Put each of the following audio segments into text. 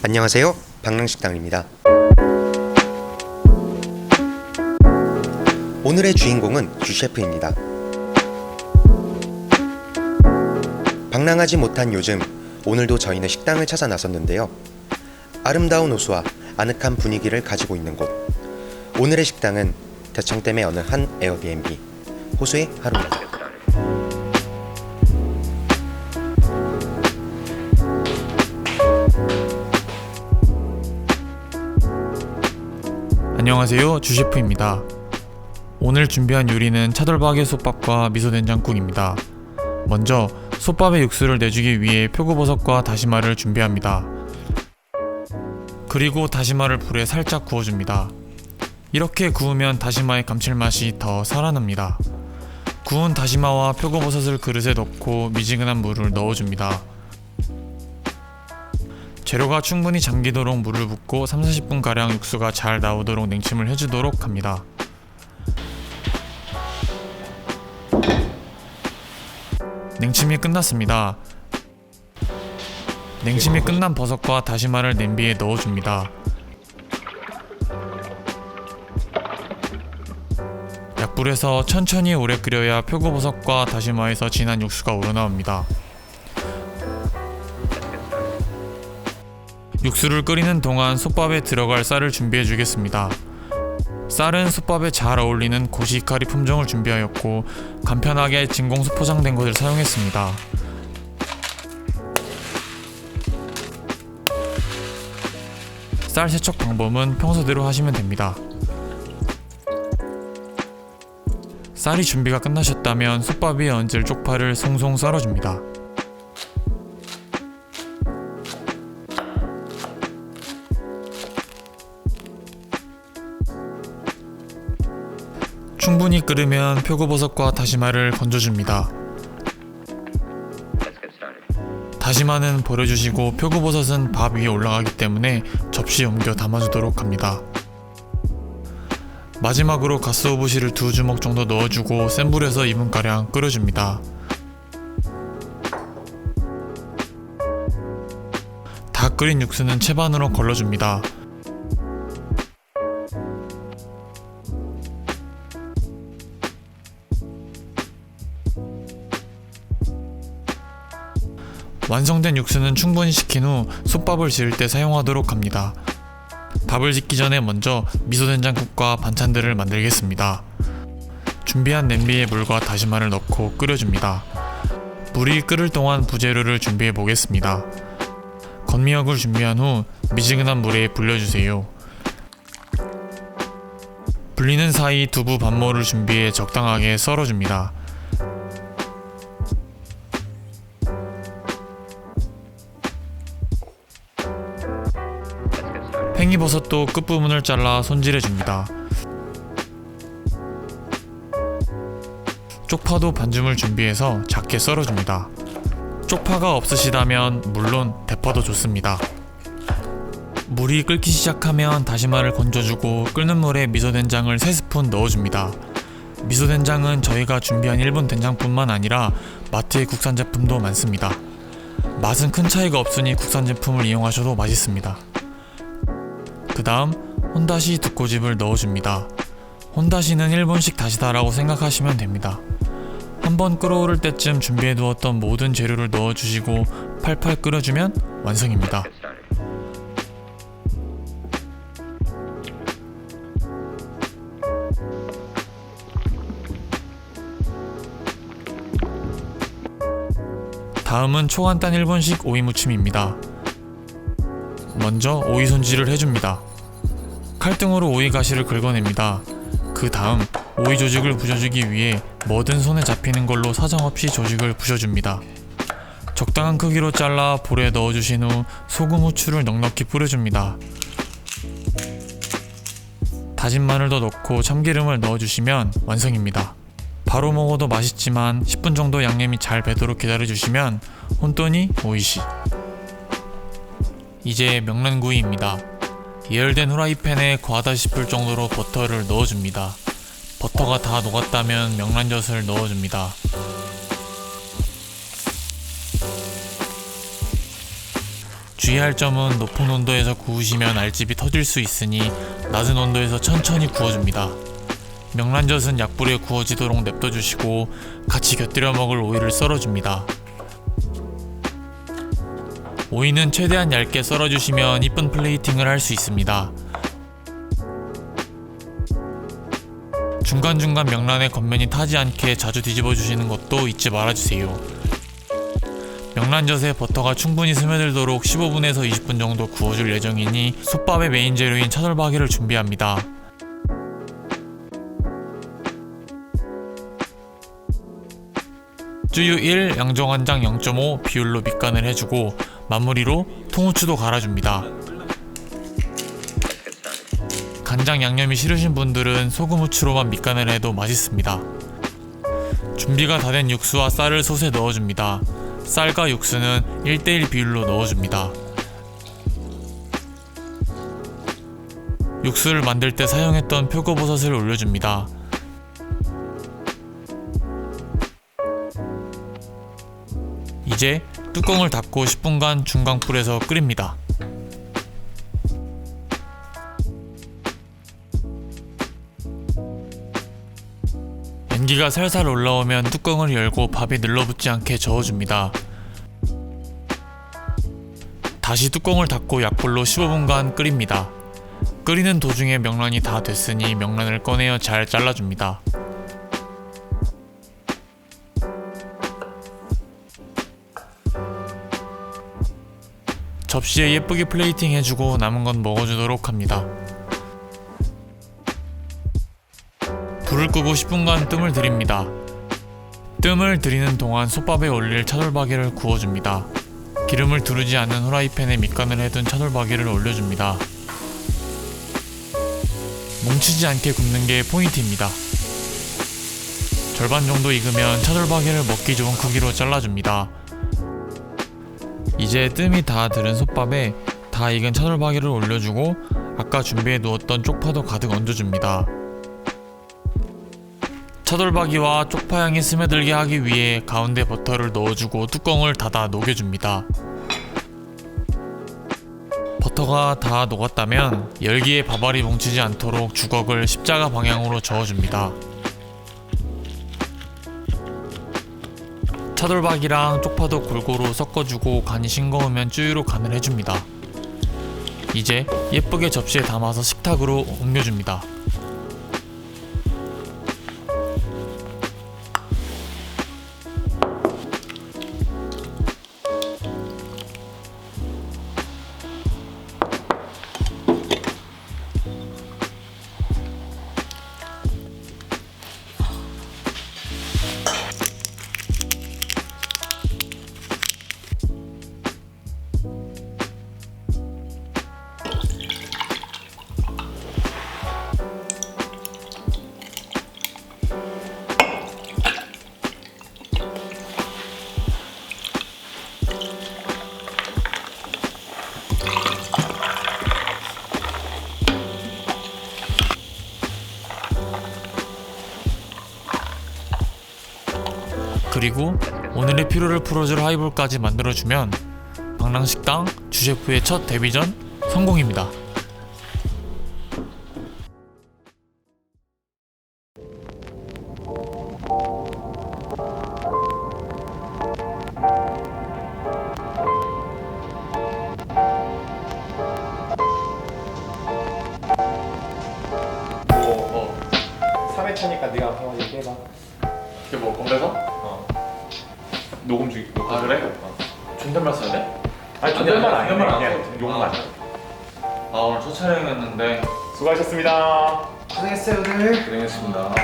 안녕하세요, 방랑식당입니다. 오늘의 주인공은 주셰프입니다. 방랑하지 못한 요즘, 오늘도 저희는 식당을 찾아 나섰는데요. 아름다운 호수와 아늑한 분위기를 가지고 있는 곳. 오늘의 식당은 대청댐의 어느 한 에어비앤비, 호수의 하루입니다. 안녕하세요, 주셰프입니다. 오늘 준비한 요리는 차돌박이 솥밥과 미소된장국입니다. 먼저 솥밥에 육수를 내주기 위해 표고버섯과 다시마를 준비합니다. 그리고 다시마를 불에 살짝 구워줍니다. 이렇게 구우면 다시마의 감칠맛이 더 살아납니다. 구운 다시마와 표고버섯을 그릇에 넣고 미지근한 물을 넣어줍니다. 재료가 충분히 잠기도록 물을 붓고 30-40분가량 육수가 잘 나오도록 냉침을 해주도록 합니다. 냉침이 끝났습니다. 냉침이 끝난 버섯과 다시마를 냄비에 넣어줍니다. 약불에서 천천히 오래 끓여야 표고버섯과 다시마에서 진한 육수가 우러나옵니다. 육수를 끓이는 동안 솥밥에 들어갈 쌀을 준비해 주겠습니다. 쌀은 솥밥에 잘 어울리는 고시카리 품종을 준비하였고 간편하게 진공수 포장된 것을 사용했습니다. 쌀 세척 방법은 평소대로 하시면 됩니다. 쌀이 준비가 끝나셨다면 솥밥 위에 얹을 쪽파를 송송 썰어줍니다. 충분히 끓으면 표고버섯과 다시마를 건져줍니다. 다시마는 버려주시고 표고버섯은 밥 위에 올라가기 때문에 접시에 옮겨 담아주도록 합니다. 마지막으로 가스오부시를 2주먹 정도 넣어주고 센 불에서 2분가량 끓여줍니다. 다 끓인 육수는 채반으로 걸러줍니다. 완성된 육수는 충분히 식힌 후 솥밥을 지을 때 사용하도록 합니다. 밥을 짓기 전에 먼저 미소된장국과 반찬들을 만들겠습니다. 준비한 냄비에 물과 다시마를 넣고 끓여줍니다. 물이 끓을 동안 부재료를 준비해 보겠습니다. 건미역을 준비한 후 미지근한 물에 불려주세요. 불리는 사이 두부 반모를 준비해 적당하게 썰어줍니다. 팽이버섯도 끝부분을 잘라 손질해줍니다. 쪽파도 반줌을 준비해서 작게 썰어줍니다. 쪽파가 없으시다면 물론 대파도 좋습니다. 물이 끓기 시작하면 다시마를 건져주고 끓는 물에 미소된장을 3스푼 넣어줍니다. 미소된장은 저희가 준비한 일본 된장뿐만 아니라 마트의 국산 제품도 많습니다. 맛은 큰 차이가 없으니 국산 제품을 이용하셔도 맛있습니다. 그 다음 혼다시 2꼬집을 넣어줍니다. 혼다시는 일본식 다시다라고 생각하시면 됩니다. 한번 끓어오를 때쯤 준비해두었던 모든 재료를 넣어주시고 팔팔 끓여주면 완성입니다. 다음은 초간단 일본식 오이 무침입니다. 먼저 오이 손질을 해줍니다. 칼등으로 오이 가시를 긁어냅니다. 그 다음 오이 조직을 부셔주기 위해 뭐든 손에 잡히는 걸로 사정없이 조직을 부셔줍니다. 적당한 크기로 잘라 볼에 넣어주신 후 소금, 후추를 넉넉히 뿌려줍니다. 다진 마늘도 넣고 참기름을 넣어주시면 완성입니다. 바로 먹어도 맛있지만 10분 정도 양념이 잘 배도록 기다려주시면 혼돈이 오이시. 이제 명란구이입니다. 예열된 후라이팬에 과하다 싶을 정도로 버터를 넣어줍니다. 버터가 다 녹았다면 명란젓을 넣어줍니다. 주의할 점은 높은 온도에서 구우시면 알집이 터질 수 있으니 낮은 온도에서 천천히 구워줍니다. 명란젓은 약불에 구워지도록 냅둬주시고 같이 곁들여 먹을 오이를 썰어줍니다. 오이는 최대한 얇게 썰어주시면 이쁜 플레이팅을 할 수 있습니다. 중간중간 명란의 겉면이 타지 않게 자주 뒤집어 주시는 것도 잊지 말아주세요. 명란젓에 버터가 충분히 스며들도록 15분에서 20분 정도 구워줄 예정이니 솥밥의 메인 재료인 차돌박이를 준비합니다. 쯔유 1, 양조간장 0.5 비율로 밑간을 해주고 마무리로 통후추도 갈아줍니다. 간장 양념이 싫으신 분들은 소금 후추로만 밑간을 해도 맛있습니다. 준비가 다 된 육수와 쌀을 솥에 넣어줍니다. 쌀과 육수는 1:1 비율로 넣어줍니다. 육수를 만들 때 사용했던 표고버섯을 올려줍니다. 이제 뚜껑을 닫고 10분간 중강불에서 끓입니다. 연기가 살살 올라오면 뚜껑을 열고 밥이 늘러붙지 않게 저어줍니다. 다시 뚜껑을 닫고 약불로 15분간 끓입니다. 끓이는 도중에 명란이 다 됐으니 명란을 꺼내어 잘 잘라줍니다. 접시에 예쁘게 플레이팅 해주고 남은 건 먹어주도록 합니다. 불을 끄고 10분간 뜸을 들입니다. 뜸을 들이는 동안 솥밥에 올릴 차돌박이를 구워줍니다. 기름을 두르지 않는 후라이팬에 밑간을 해둔 차돌박이를 올려줍니다. 뭉치지 않게 굽는 게 포인트입니다. 절반 정도 익으면 차돌박이를 먹기 좋은 크기로 잘라줍니다. 이제 뜸이 다 들은 솥밥에 다 익은 차돌박이를 올려주고 아까 준비해 두었던 쪽파도 가득 얹어줍니다. 차돌박이와 쪽파향이 스며들게 하기 위해 가운데 버터를 넣어주고 뚜껑을 닫아 녹여줍니다. 버터가 다 녹았다면 열기에 밥알이 뭉치지 않도록 주걱을 십자가 방향으로 저어줍니다. 차돌박이랑 쪽파도 골고루 섞어주고 간이 싱거우면 쯔유로 간을 해줍니다. 이제 예쁘게 접시에 담아서 식탁으로 옮겨줍니다. 그리고 오늘의 피로를 풀어줄 하이볼까지 만들어주면 방랑식당 주셰프의 첫 데뷔전 성공입니다. 뭐 3회차니까 네가 한번 얘기해봐. 이게 뭐 건배사? 녹음 중이. 아 그래? 존댓말 써야 돼? 아니 존댓말 아니야. 존댓말 안 그냥 써도 돼. 욕만. 아 오늘 첫 촬영이었는데 수고하셨습니다. 고생했어요, 오늘. 고생했습니다.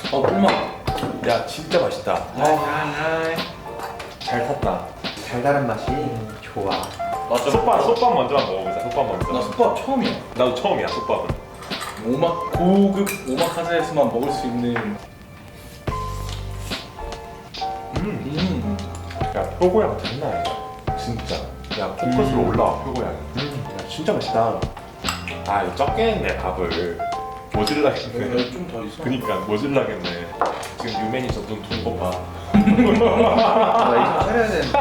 꿀맛. 야 진짜 맛있다. 잘 탔다. 달달한 맛이 좋아. 맞죠? 솥밥 먼저 한번 먹어보자. 솥밥 먼저. 나 솥밥 처음이야. 나도 처음이야 솥밥은. 고급 오마카세에서만 먹을 수 있는. 야 표고향 장난 아니다. 진짜. 야 코끝으로 올라와 표고향. 야 진짜 맛있다. 아 이거 적게 했네 밥을. 모질라겠네. 좀 더 있어. 그니까 모질라겠네. 지금 유매니저 눈돈거 봐. 나 이거 차려야 되는데.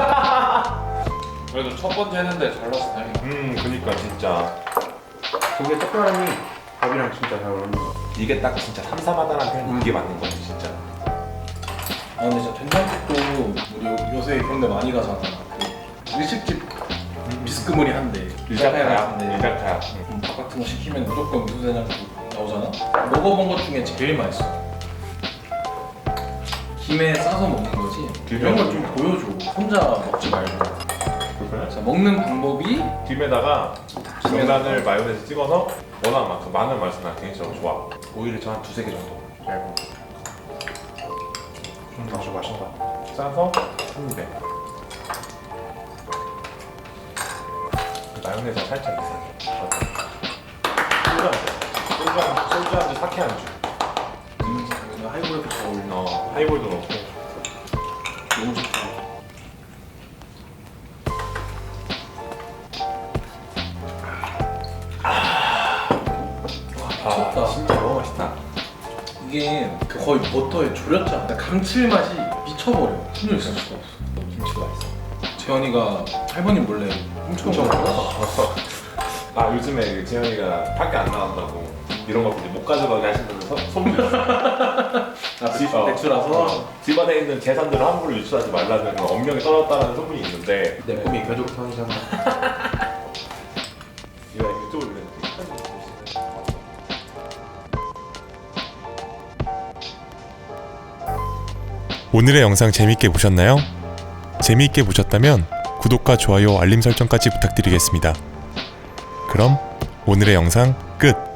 그래도 첫 번째 했는데 잘 났어 다행이다. 그니까 진짜 저게 떡갈비 밥이랑 진짜 잘 어울린다. 이게 딱 진짜 삼삼하다는 이게 맞는 거지 진짜. 아 근데 진짜 된장국도 우리 요새 그런 데 많이 가잖아. 그 일식집 비스크물이 한데 이자카야. 한데 이자카야. 밥 같은 거 시키면 무조건 미소된장국 나오잖아. 먹어본 것 중에 제일 맛있어. 김에 싸서 먹는 거지. 이런 걸 좀 보여줘. 혼자 먹지 말고. 그래? 자, 먹는 방법이 김에다가 명란을 마요네즈 찍어서 워낙 막 그 마늘 맛이 나 개인적으로 좋아. 오일을 저 한 두세 개 정도 빼고 아주 맛있다. 싸서 한 입에 마요네즈가 살짝 이상해. 소주 안주 사케 안주. 하이볼에 잘 어울려. 하이볼도 넣고. 너무 좋다. 미쳤다. 진짜 너무 맛있다. 이게 그 거의 버터에 졸였잖아. 감칠맛이 미쳐버려. 손을 있을 수가 없어. 김치가 있어. 재현이가 할머니 몰래 훔쳐먹어. 아 요즘에 그 재현이가 밖에 안 나간다고 이런 거 이제 못 가져가게 하신다는 소문이 있어. 대출라서 집안에 있는 재산들을 함부로 유출하지 말라는 그런 엄명이 떨어졌다는 소문이 있는데 내 꿈이 괴족선이잖아. 이거 이쪽으로 그냥 되게 큰 곳이네. 오늘의 영상 재밌게 보셨나요? 재미있게 보셨다면 구독과 좋아요, 알림 설정까지 부탁드리겠습니다. 그럼 오늘의 영상 끝!